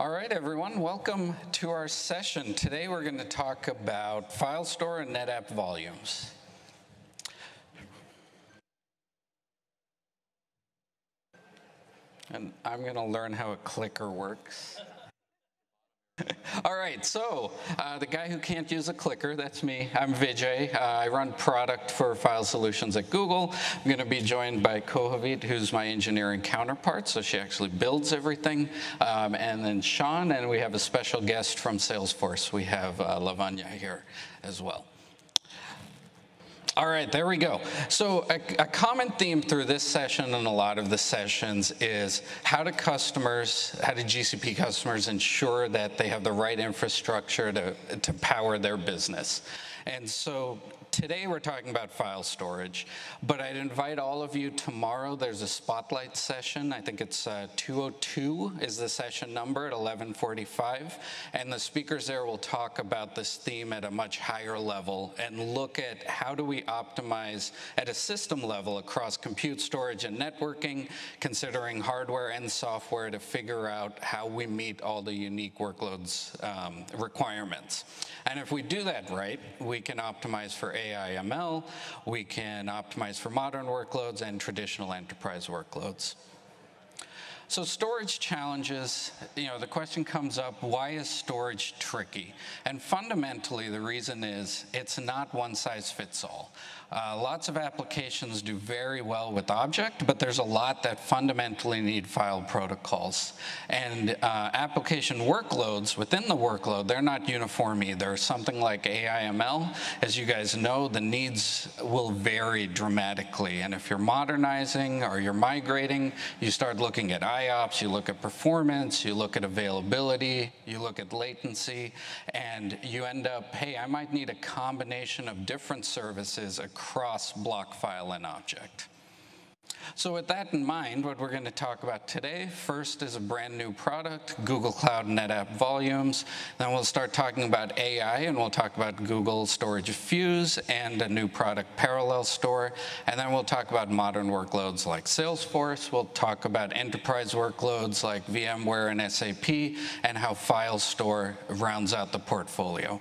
All right, everyone, welcome to our session. Today we're going to talk about Filestore and NetApp Volumes. And I'm going to learn how a clicker works. All right, so the guy who can't use a clicker, that's me. I'm Vijay. I run product for file solutions at Google. I'm going to be joined by Cohavit, who's my engineering counterpart, so she actually builds everything. And then Sean, and we have a special guest from Salesforce. We have Lavanya here as well. All right, there we go. So a common theme through this session and a lot of the sessions is how do GCP customers ensure that they have the right infrastructure to power their business? And so today we're talking about file storage, but I'd invite all of you tomorrow. There's a spotlight session. I think it's 202 is the session number at 11:45. And the speakers there will talk about this theme at a much higher level and look at how do we optimize at a system level across compute, storage, and networking, considering hardware and software to figure out how we meet all the unique workloads requirements. And if we do that right, we can optimize for AI ML, we can optimize for modern workloads and traditional enterprise workloads. So storage challenges, the question comes up, why is storage tricky? And fundamentally, the reason is it's not one size fits all. Lots of applications do very well with object, but there's a lot that fundamentally need file protocols. And application workloads within the workload, they're not uniform either. Something like AI ML, as you guys know, the needs will vary dramatically. And if you're modernizing or you're migrating, you start looking at IOPS, you look at performance, you look at availability, you look at latency, and you end up, hey, I might need a combination of different services across block, file, and object. So with that in mind, what we're going to talk about today, first is a brand new product, Google Cloud NetApp Volumes. Then we'll start talking about AI, and we'll talk about Google Storage Fuse and a new product, Parallel Store. And then we'll talk about modern workloads like Salesforce. We'll talk about enterprise workloads like VMware and SAP, and how Filestore rounds out the portfolio.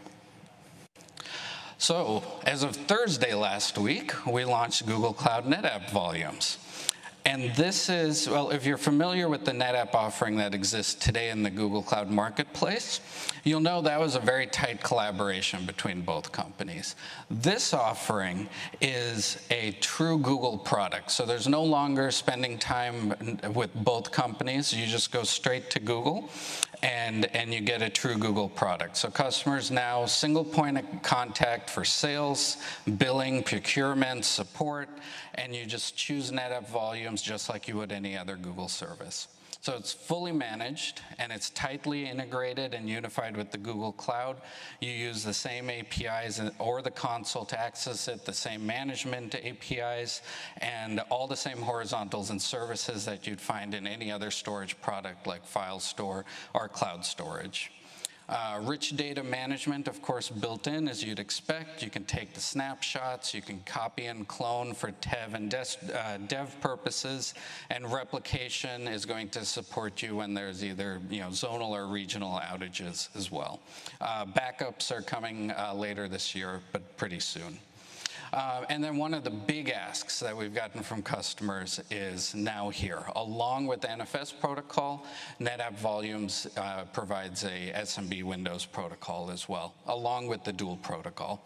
So, as of Thursday last week, we launched Google Cloud NetApp Volumes. And this is, well, if you're familiar with the NetApp offering that exists today in the Google Cloud Marketplace, you'll know that was a very tight collaboration between both companies. This offering is a true Google product. So there's no longer spending time with both companies. You just go straight to Google and you get a true Google product. So customers now, single point of contact for sales, billing, procurement, support, and you just choose NetApp Volumes just like you would any other Google service. So it's fully managed, and it's tightly integrated and unified with the Google Cloud. You use the same APIs or the console to access it, the same management APIs, and all the same horizontals and services that you'd find in any other storage product like Filestore or cloud storage. Rich data management, of course, built in as you'd expect. You can take the snapshots, you can copy and clone for dev and dev purposes, and replication is going to support you when there's either zonal or regional outages as well. Backups are coming later this year, but pretty soon. And then one of the big asks that we've gotten from customers is now here. Along with the NFS protocol, NetApp Volumes provides a SMB Windows protocol as well, along with the dual protocol.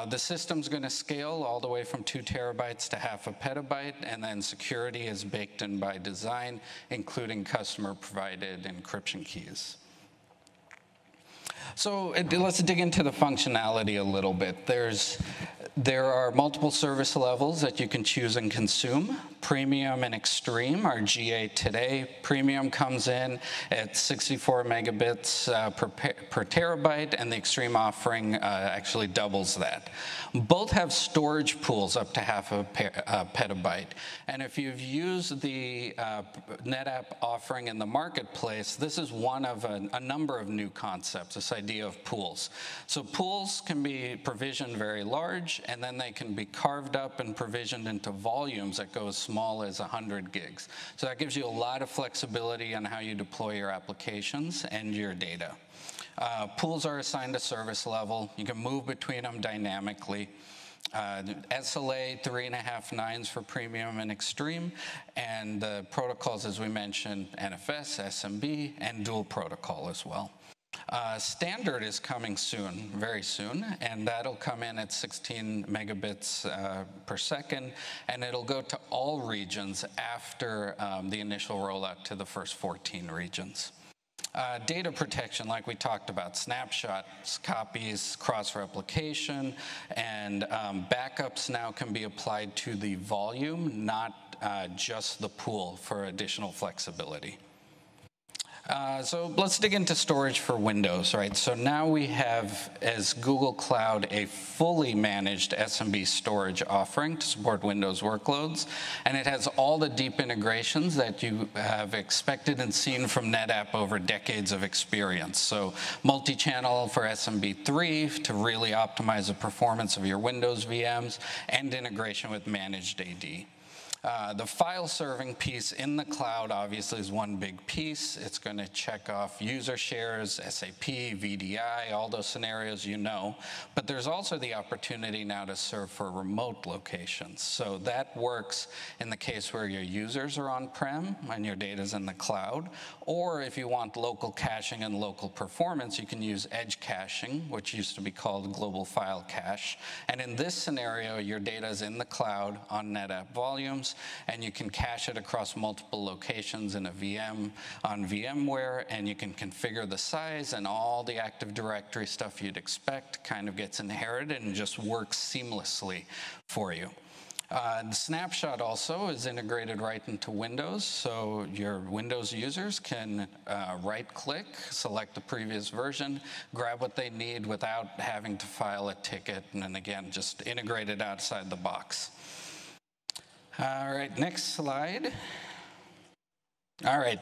The system's going to scale all the way from 2 terabytes to half a petabyte, and then security is baked in by design, including customer-provided encryption keys. So let's dig into the functionality a little bit. There are multiple service levels that you can choose and consume. Premium and Extreme are GA today. Premium comes in at 64 megabits per terabyte, and the Extreme offering actually doubles that. Both have storage pools up to half a petabyte. And if you've used the NetApp offering in the marketplace, this is one of a number of new concepts, this idea of pools. So pools can be provisioned very large, and then they can be carved up and provisioned into volumes that go as small small as 100 gigs. So that gives you a lot of flexibility on how you deploy your applications and your data. Pools are assigned a service level. You can move between them dynamically. SLA 3.5 nines for premium and extreme, and the protocols, as we mentioned, NFS, SMB, and dual protocol as well. Standard is coming soon, very soon, and that'll come in at 16 megabits per second, and it'll go to all regions after the initial rollout to the first 14 regions. Data protection, like we talked about, snapshots, copies, cross-replication, and backups now can be applied to the volume, not just the pool, for additional flexibility. So let's dig into storage for Windows, right? So now we have, as Google Cloud, a fully managed SMB storage offering to support Windows workloads, and it has all the deep integrations that you have expected and seen from NetApp over decades of experience. So multi-channel for SMB3 to really optimize the performance of your Windows VMs, and integration with managed AD. The file serving piece in the cloud obviously is one big piece. It's going to check off user shares, SAP, VDI, all those scenarios you know. But there's also the opportunity now to serve for remote locations. So that works in the case where your users are on-prem and your data's in the cloud. Or if you want local caching and local performance, you can use edge caching, which used to be called global file cache. And in this scenario, your data is in the cloud on NetApp Volumes, and you can cache it across multiple locations in a VM on VMware, and you can configure the size, and all the Active Directory stuff you'd expect kind of gets inherited and just works seamlessly for you. The snapshot also is integrated right into Windows, so your Windows users can right-click, select the previous version, grab what they need without having to file a ticket, and then again, just integrate it outside the box. All right, next slide. All right,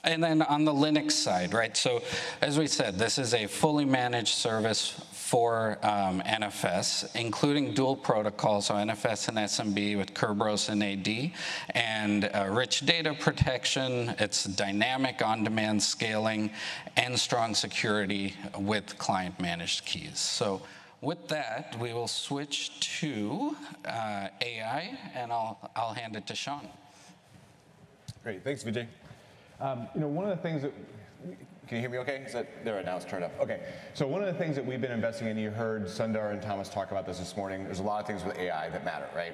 and then on the Linux side, right? So as we said, this is a fully managed service for NFS, including dual protocols, so NFS and SMB with Kerberos and AD, and rich data protection. It's dynamic on-demand scaling and strong security with client-managed keys. So with that, we will switch to AI, and I'll hand it to Sean. Great, thanks, Vijay. One of the things that, can you hear me okay? Is that, there, now it's turned up. Okay, so one of the things that we've been investing in, you heard Sundar and Thomas talk about this morning, there's a lot of things with AI that matter, right?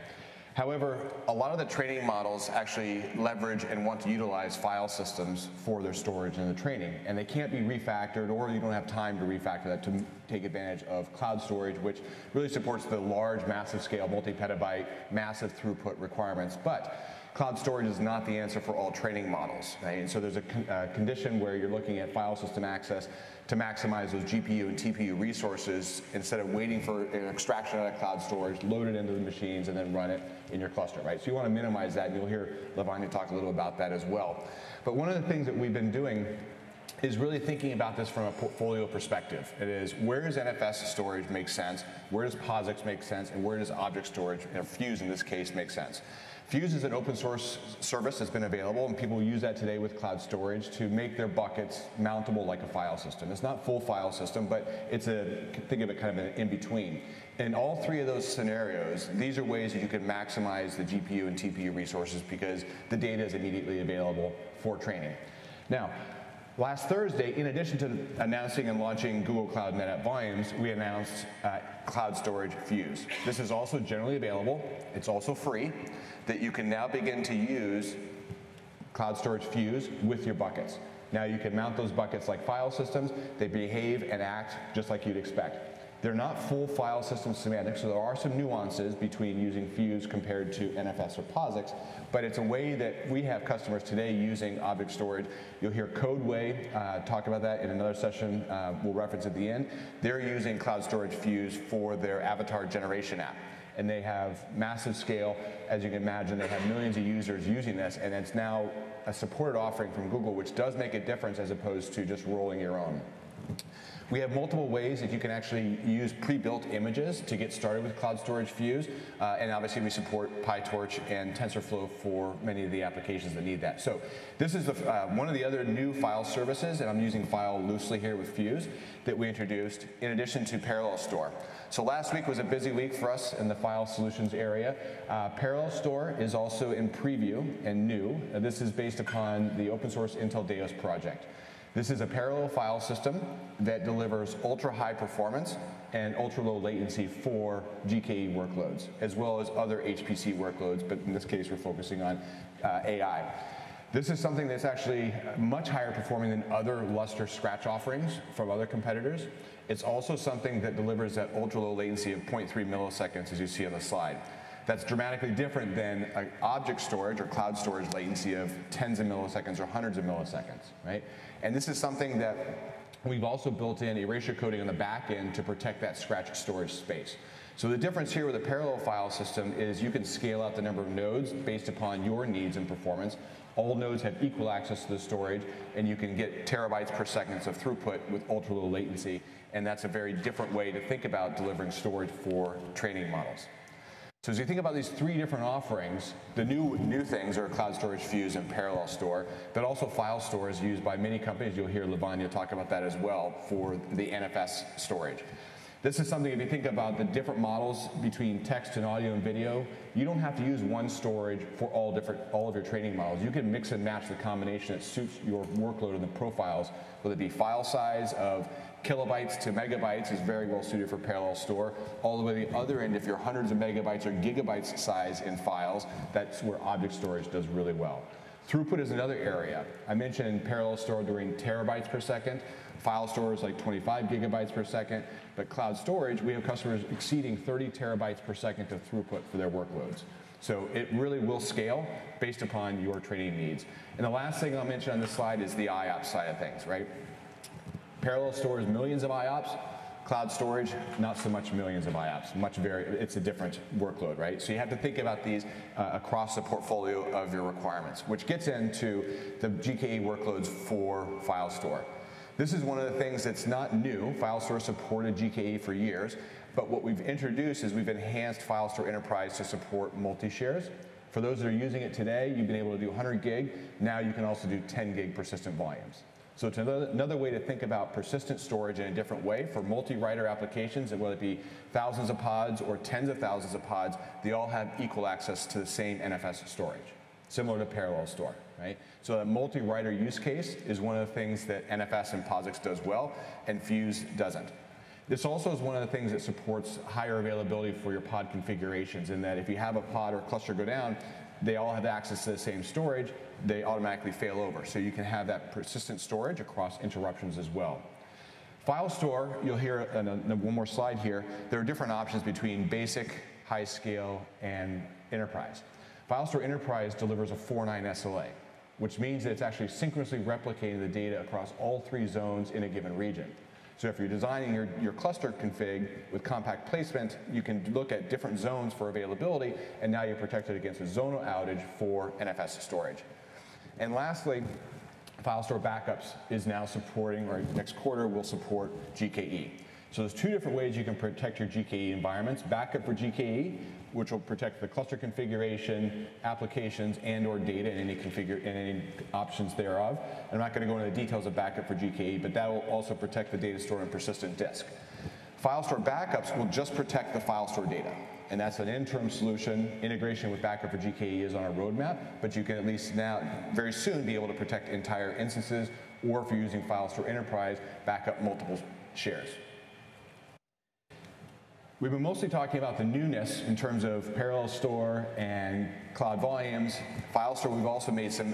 However, a lot of the training models actually leverage and want to utilize file systems for their storage and the training, and they can't be refactored, or you don't have time to refactor that to take advantage of cloud storage, which really supports the large, massive scale, multi-petabyte, massive throughput requirements. But cloud storage is not the answer for all training models, right? And so there's a condition where you're looking at file system access to maximize those GPU and TPU resources instead of waiting for an extraction out of cloud storage, load it into the machines, and then run it in your cluster, right? So you want to minimize that, and you'll hear Lavanya talk a little about that as well. But one of the things that we've been doing is really thinking about this from a portfolio perspective. It is, where does NFS storage make sense? Where does POSIX make sense? And where does object storage, Fuse in this case, make sense? Fuse is an open source service that's been available, and people use that today with cloud storage to make their buckets mountable like a file system. It's not full file system, but it's think of it kind of an in-between. In all three of those scenarios, these are ways that you can maximize the GPU and TPU resources because the data is immediately available for training. Now, last Thursday, in addition to announcing and launching Google Cloud NetApp Volumes, we announced Cloud Storage Fuse. This is also generally available. It's also free, that you can now begin to use Cloud Storage Fuse with your buckets. Now you can mount those buckets like file systems. They behave and act just like you'd expect. They're not full file system semantics, so there are some nuances between using Fuse compared to NFS or POSIX, but it's a way that we have customers today using object storage. You'll hear Codeway talk about that in another session we'll reference at the end. They're using Cloud Storage Fuse for their avatar generation app, and they have massive scale. As you can imagine, they have millions of users using this, and it's now a supported offering from Google, which does make a difference as opposed to just rolling your own. We have multiple ways that you can actually use pre-built images to get started with Cloud Storage Fuse, and obviously we support PyTorch and TensorFlow for many of the applications that need that. So this is one of the other new file services, and I'm using file loosely here with Fuse, that we introduced in addition to Parallel Store. So last week was a busy week for us in the file solutions area. Parallel Store is also in preview and new. This is based upon the open source Intel Deos project. This is a parallel file system that delivers ultra-high performance and ultra-low latency for GKE workloads, as well as other HPC workloads, but in this case we're focusing on AI. This is something that's actually much higher performing than other Lustre scratch offerings from other competitors. It's also something that delivers that ultra-low latency of 0.3 milliseconds, as you see on the slide. That's dramatically different than an object storage or cloud storage latency of tens of milliseconds or hundreds of milliseconds, right? And this is something that we've also built in erasure coding on the back end to protect that scratch storage space. So the difference here with a parallel file system is you can scale out the number of nodes based upon your needs and performance. All nodes have equal access to the storage, and you can get terabytes per second of throughput with ultra-low latency, and that's a very different way to think about delivering storage for training models. So as you think about these three different offerings, the new things are Cloud Storage Fuse and Parallel Store, but also Filestore is used by many companies. You'll hear Lavanya talk about that as well for the NFS storage. This is something, if you think about the different models between text and audio and video, you don't have to use one storage for all of your training models. You can mix and match the combination that suits your workload and the profiles, whether it be file size of kilobytes to megabytes is very well suited for Parallel Store. All the way to the other end, if you're hundreds of megabytes or gigabytes size in files, that's where object storage does really well. Throughput is another area. I mentioned Parallel Store doing terabytes per second. File store is like 25 gigabytes per second. But cloud storage, we have customers exceeding 30 terabytes per second of throughput for their workloads. So it really will scale based upon your training needs. And the last thing I'll mention on this slide is the IOPS side of things, right? Parallel stores millions of IOPS. Cloud storage, not so much millions of IOPS. It's a different workload, right? So you have to think about these across the portfolio of your requirements, which gets into the GKE workloads for Filestore. This is one of the things that's not new. Filestore supported GKE for years, but what we've introduced is we've enhanced Filestore Enterprise to support multi-shares. For those that are using it today, you've been able to do 100 gig. Now you can also do 10 gig persistent volumes. So it's another way to think about persistent storage in a different way for multi-writer applications, and whether it be thousands of pods or tens of thousands of pods, they all have equal access to the same NFS storage, similar to Parallel Store, right? So a multi-writer use case is one of the things that NFS and POSIX does well, and Fuse doesn't. This also is one of the things that supports higher availability for your pod configurations, in that if you have a pod or a cluster go down, they all have access to the same storage, they automatically fail over. So you can have that persistent storage across interruptions as well. Filestore, you'll hear on one more slide here, there are different options between basic, high scale, and enterprise. Filestore Enterprise delivers a 4.9 SLA, which means that it's actually synchronously replicating the data across all three zones in a given region. So if you're designing your cluster config with compact placement, you can look at different zones for availability, and now you're protected against a zonal outage for NFS storage. And lastly, Filestore Backups is now supporting, or next quarter will support GKE. So there's two different ways you can protect your GKE environments. Backup for GKE, which will protect the cluster configuration, applications, and/or data, and any options thereof. I'm not going to go into the details of backup for GKE, but that will also protect the data stored on persistent disk. Filestore Backups will just protect the Filestore data, and that's an interim solution. Integration with backup for GKE is on our roadmap, but you can at least now, very soon, be able to protect entire instances, or if you're using Filestore Enterprise, backup multiple shares. We've been mostly talking about the newness in terms of Parallel Store and Cloud Volumes. Filestore, we've also made some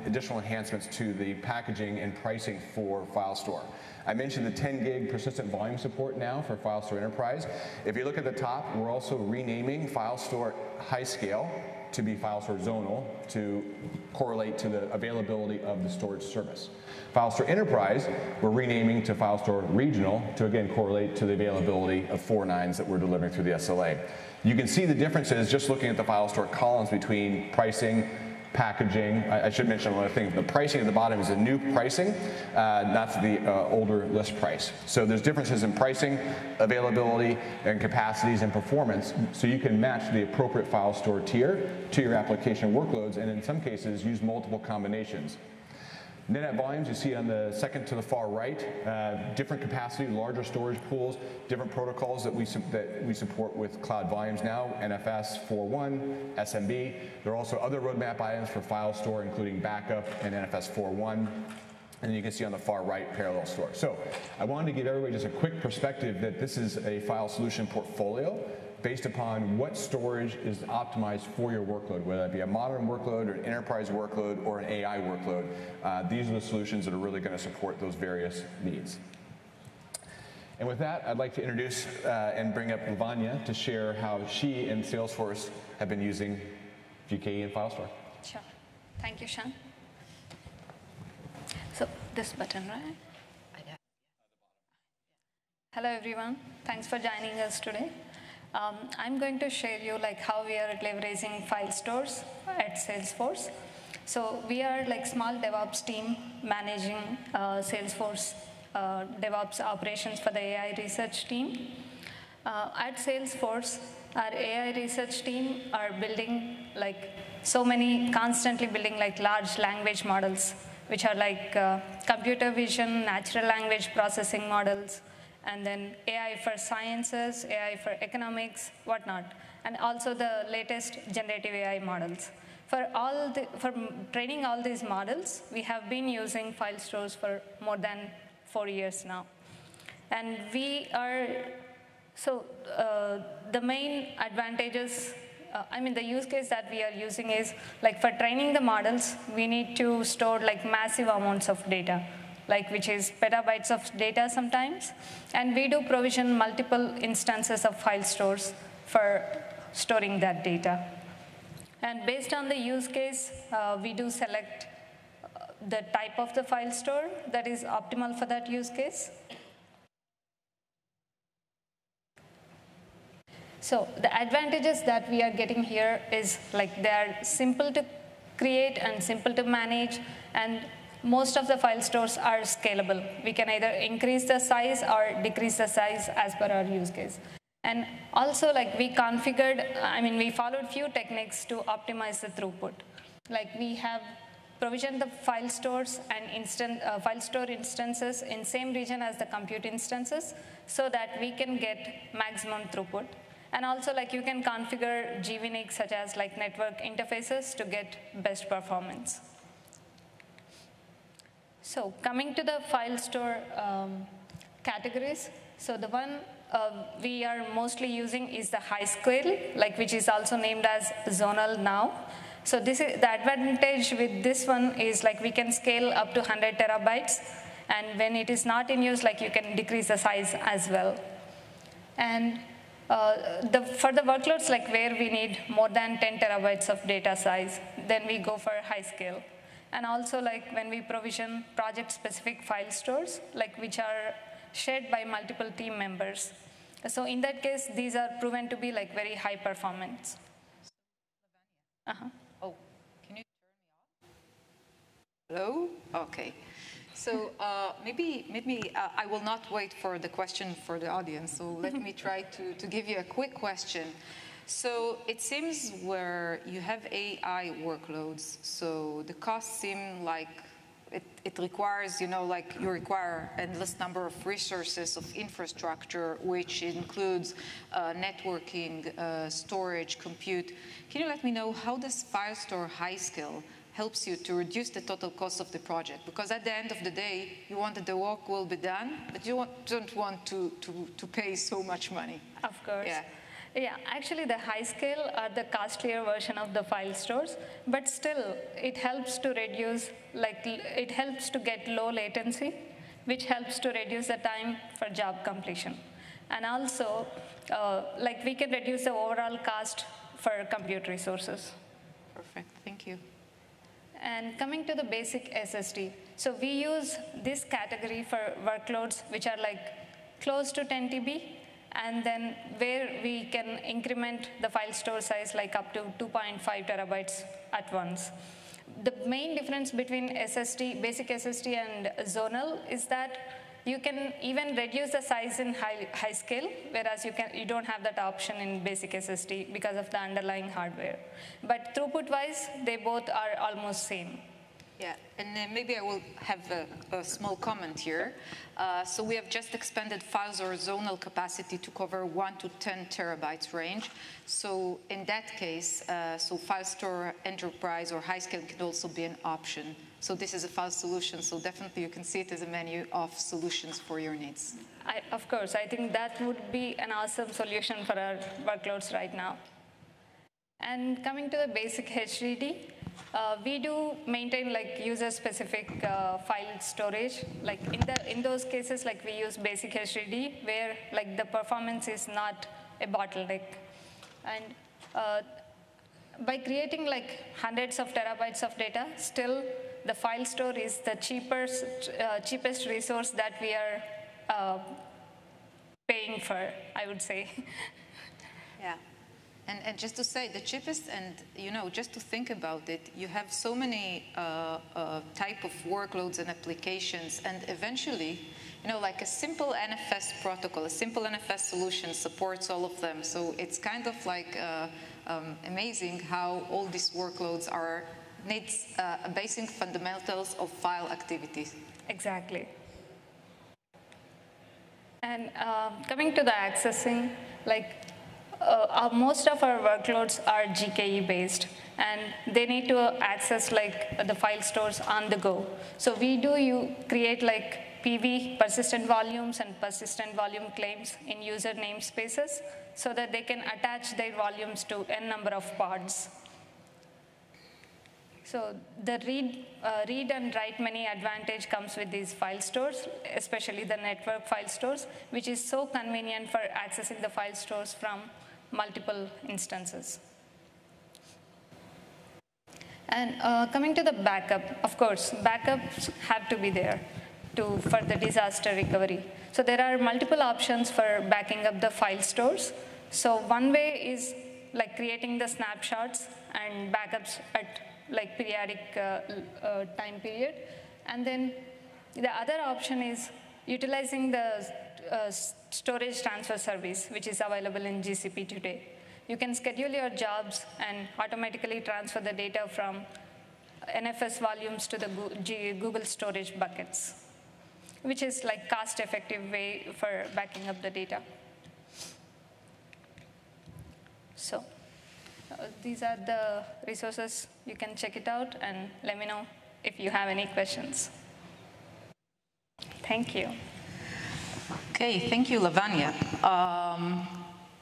additional enhancements to the packaging and pricing for Filestore. I mentioned the 10 gig persistent volume support now for Filestore Enterprise. If you look at the top, we're also renaming Filestore High Scale to be Filestore Zonal to correlate to the availability of the storage service. Filestore Enterprise, we're renaming to Filestore Regional to again correlate to the availability of 4.9s that we're delivering through the SLA. You can see the differences just looking at the Filestore columns between pricing, packaging. I should mention one other thing. The pricing at the bottom is the new pricing, not the older list price. So there's differences in pricing, availability, and capacities and performance, so you can match the appropriate file store tier to your application workloads, and in some cases, use multiple combinations. NetApp Volumes, you see on the second to the far right, different capacity, larger storage pools, different protocols that we support with Cloud Volumes now, NFS 4.1, SMB. There are also other roadmap items for file store, including backup and NFS 4.1. And then you can see on the far right, parallel store. So I wanted to give everybody just a quick perspective that this is a file solution portfolio based upon what storage is optimized for your workload, whether that be a modern workload or an enterprise workload or an AI workload. These are the solutions that are really going to support those various needs. And with that, I'd like to introduce and bring up Lavanya to share how she and Salesforce have been using GKE and FileStore. Sure. Thank you, Sean. So this button, right? Hello, everyone. Thanks for joining us today. I'm going to share you how we are leveraging file stores at Salesforce. So we are small DevOps team managing Salesforce DevOps operations for the AI research team. At Salesforce, our AI research team are building constantly building large language models, which are computer vision, natural language processing models, and then AI for sciences, AI for economics, whatnot, and also the latest generative AI models. For training all these models, we have been using file stores for more than 4 years now. And the main advantages, the use case that we are using is, for training the models, we need to store massive amounts of data, which is petabytes of data sometimes. And we do provision multiple instances of file stores for storing that data. And based on the use case, we do select the type of the file store that is optimal for that use case. So the advantages that we are getting here is they are simple to create and simple to manage, and most of the file stores are scalable. We can either increase the size or decrease the size as per our use case. And also we we followed few techniques to optimize the throughput. We have provisioned the file stores and file store instances in same region as the compute instances so that we can get maximum throughput. And also you can configure GVNIC such as network interfaces to get best performance. So coming to the file store categories, so the one we are mostly using is the high scale, which is also named as zonal now. So this is the advantage with this one is we can scale up to 100 terabytes, and when it is not in use, you can decrease the size as well. And for the workloads where we need more than 10 terabytes of data size, then we go for high scale. And also when we provision project-specific file stores, which are shared by multiple team members. So in that case, these are proven to be very high performance. Oh, can you turn me off? Hello? Okay. So maybe I will not wait for the question for the audience. So let me try to give you a quick question. So it seems where you have AI workloads, so the costs seem like it requires, you require endless number of resources of infrastructure, which includes networking, storage, compute. Can you let me know how does FileStore high scale helps you to reduce the total cost of the project? Because at the end of the day, you want that the work will be done, but you don't want to pay so much money. Of course. Yeah, actually the high scale are the costlier version of the file stores, but still it helps to reduce, it helps to get low latency, which helps to reduce the time for job completion. And also, we can reduce the overall cost for compute resources. Perfect, thank you. And coming to the basic SSD, so we use this category for workloads which are close to 10 TB, and then where we can increment the file store size like up to 2.5 terabytes at once. The main difference between SSD, basic SSD and zonal is that you can even reduce the size in high scale, whereas you don't have that option in basic SSD because of the underlying hardware. But throughput-wise, they both are almost same. Yeah, and maybe I will have a small comment here. So we have just expanded files or zonal capacity to cover 1 to 10 terabytes range. So in that case, so file store, enterprise, or high scale can also be an option. So this is a file solution, so definitely you can see it as a menu of solutions for your needs. Of course, I think that would be an awesome solution for our workloads right now. And coming to the basic HDD, we do maintain like user-specific file storage. Like in those cases, like we use basic HDD, where like the performance is not a bottleneck. And by creating like hundreds of terabytes of data, still the file store is the cheapest resource that we are paying for, I would say. Yeah. And just to say, the cheapest, and just to think about it, you have so many type of workloads and applications, and eventually, like a simple NFS protocol, a simple NFS solution supports all of them. So it's kind of like amazing how all these workloads needs basic fundamentals of file activities. Exactly. And coming to the accessing, like. Most of our workloads are GKE based, and they need to access like the file stores on the go. So we do create like PV, persistent volumes, and persistent volume claims in user namespaces so that they can attach their volumes to n number of pods. So the read and write many advantage comes with these file stores, especially the network file stores, which is so convenient for accessing the file stores from multiple instances. And coming to the backup, of course, backups have to be there for the disaster recovery. So there are multiple options for backing up the file stores. So one way is like creating the snapshots and backups at like periodic time period. And then the other option is utilizing the storage transfer service, which is available in GCP today. You can schedule your jobs and automatically transfer the data from NFS volumes to the Google storage buckets, which is like cost-effective way for backing up the data. So these are the resources. You can check it out and let me know if you have any questions. Thank you. Okay, thank you, Lavanya.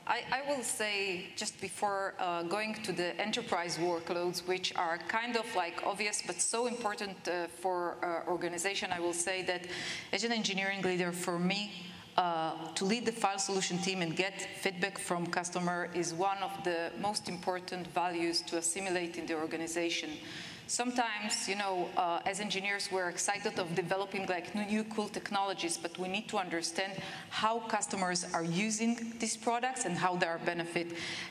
I will say, just before going to the enterprise workloads, which are kind of like obvious but so important for organization, I will say that as an engineering leader, for me, to lead the file solution team and get feedback from customer is one of the most important values to assimilate in the organization. Sometimes, as engineers, we're excited of developing like new cool technologies, but we need to understand how customers are using these products and how they are benefit.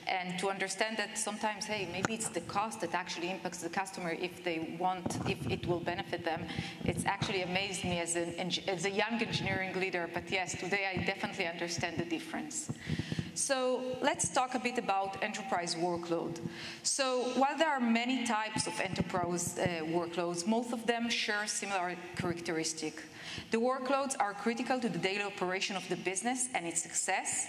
And to understand that sometimes, hey, maybe it's the cost that actually impacts the customer if it will benefit them. It's actually amazed me as a young engineering leader, but yes, today I definitely understand the difference. So let's talk a bit about enterprise workload. So while there are many types of enterprise workloads, most of them share similar characteristics. The workloads are critical to the daily operation of the business and its success.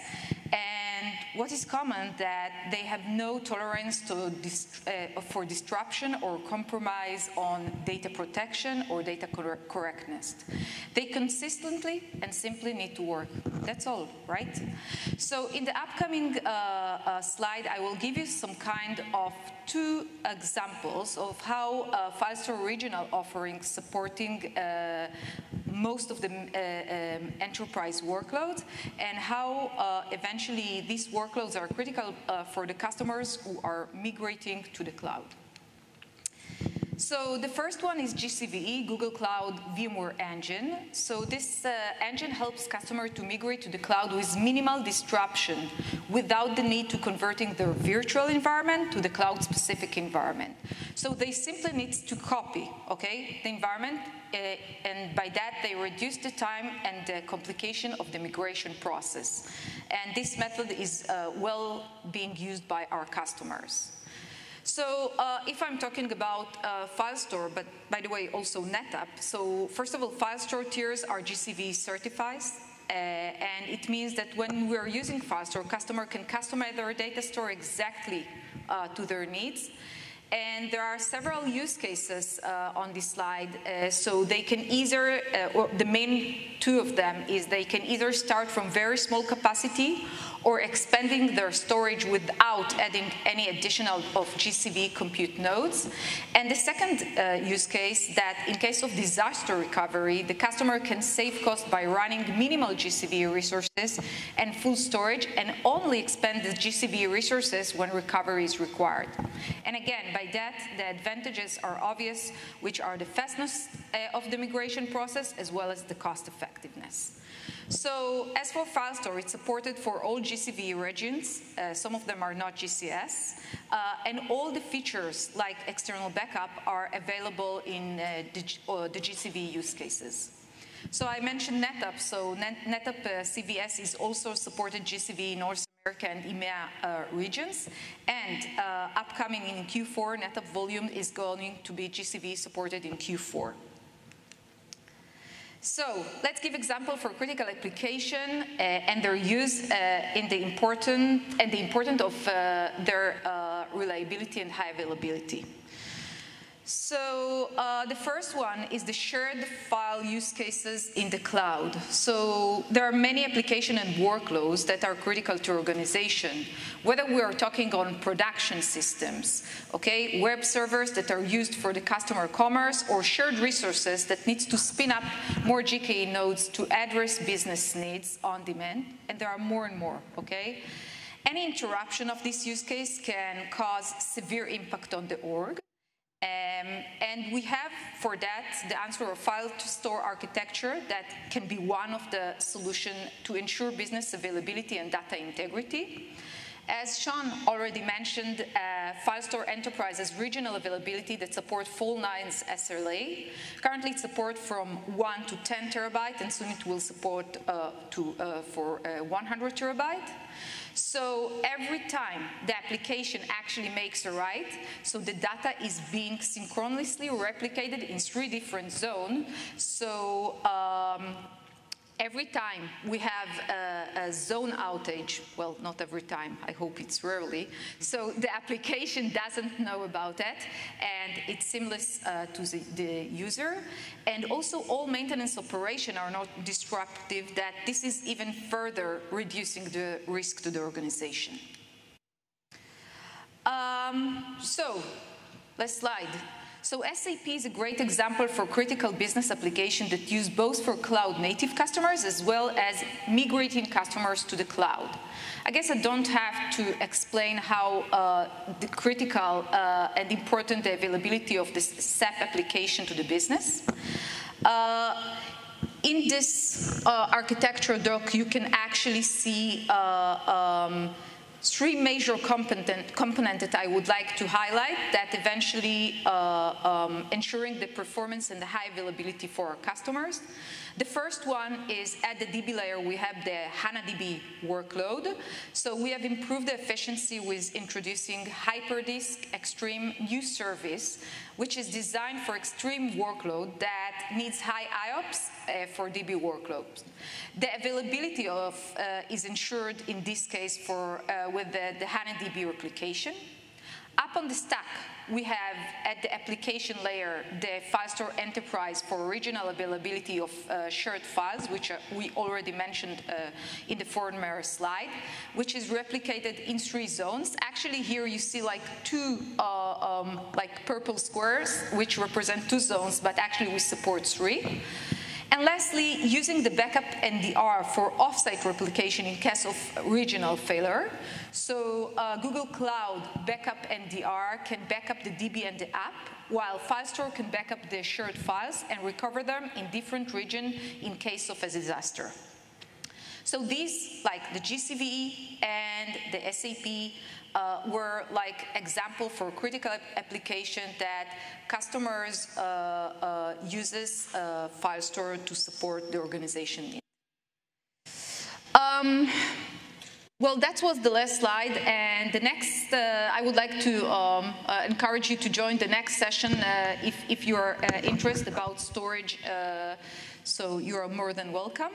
And what is common that they have no tolerance for disruption or compromise on data protection or data correctness. They consistently and simply need to work. That's all, right? So in the upcoming slide, I will give you some kind of two examples of how Filestore original offerings supporting most of the enterprise workloads, and how eventually these workloads are critical for the customers who are migrating to the cloud. So the first one is GCVE, Google Cloud VMware Engine. So this engine helps customers to migrate to the cloud with minimal disruption without the need to converting their virtual environment to the cloud-specific environment. So they simply need to copy, okay, the environment, and by that they reduce the time and the complication of the migration process. And this method is well being used by our customers. So if I'm talking about Filestore, but by the way, also NetApp. So first of all, Filestore tiers are GCV certified. And it means that when we're using Filestore, customer can customize their data store exactly to their needs. And there are several use cases on this slide. So they can either, or the main two of them is they can either start from very small capacity or expanding their storage without adding any additional of GCV compute nodes. And the second use case, that in case of disaster recovery, the customer can save cost by running minimal GCV resources and full storage and only expand the GCV resources when recovery is required. And again, by that, the advantages are obvious, which are the fastness of the migration process as well as the cost effectiveness. So as for Filestore, it's supported for all GCV regions. Some of them are not GCS. And all the features like external backup are available in the GCV use cases. So I mentioned NetApp. So NetApp CVS is also supported GCV in North America and EMEA regions. And upcoming in Q4, NetApp Volume is going to be GCV supported in Q4. So let's give example for critical application and their use in the importance of their reliability and high availability. So the first one is the shared file use cases in the cloud. So there are many applications and workloads that are critical to organization, whether we are talking on production systems, okay, web servers that are used for the customer commerce, or shared resources that needs to spin up more GKE nodes to address business needs on demand, and there are more and more, okay? Any interruption of this use case can cause severe impact on the org. And we have, for that, the answer of Filestore architecture that can be one of the solutions to ensure business availability and data integrity. As Sean already mentioned, Filestore Enterprise has regional availability that support full 9's SLA. Currently it supports from 1 to 10 terabyte, and soon it will support for 100 terabyte. So every time the application actually makes a write, so the data is being synchronously replicated in 3 different zones. So every time we have a zone outage, well, not every time, I hope it's rarely, so the application doesn't know about that, and it's seamless to the user. And also all maintenance operations are not disruptive, that this is even further reducing the risk to the organization. So, last slide. So SAP is a great example for critical business applications that use both for cloud-native customers as well as migrating customers to the cloud. I guess I don't have to explain how the critical and important the availability of this SAP application to the business. In this architecture doc, you can actually see 3 major components that I would like to highlight that eventually ensuring the performance and the high availability for our customers. The first one is at the DB layer, we have the HANA-DB workload. So we have improved the efficiency with introducing Hyperdisk Extreme new service, which is designed for extreme workload that needs high IOPS for DB workloads. The availability of is ensured in this case for with the HANA-DB replication. Up on the stack, we have at the application layer the Filestore Enterprise for regional availability of shared files, which we already mentioned in the former slide, which is replicated in 3 zones. Actually, here you see like 2 like purple squares, which represent 2 zones, but actually we support 3. And lastly, using the backup NDR for offsite replication in case of regional failure. So Google Cloud Backup NDR can back up the DB and the app, while Filestore can back up the shared files and recover them in different regions in case of a disaster. So these, like the GCVE and the SAP, were like example for critical application that customers uses Filestore to support the organization. Well, that was the last slide, and the next, I would like to encourage you to join the next session if you are interested about storage, so you are more than welcome.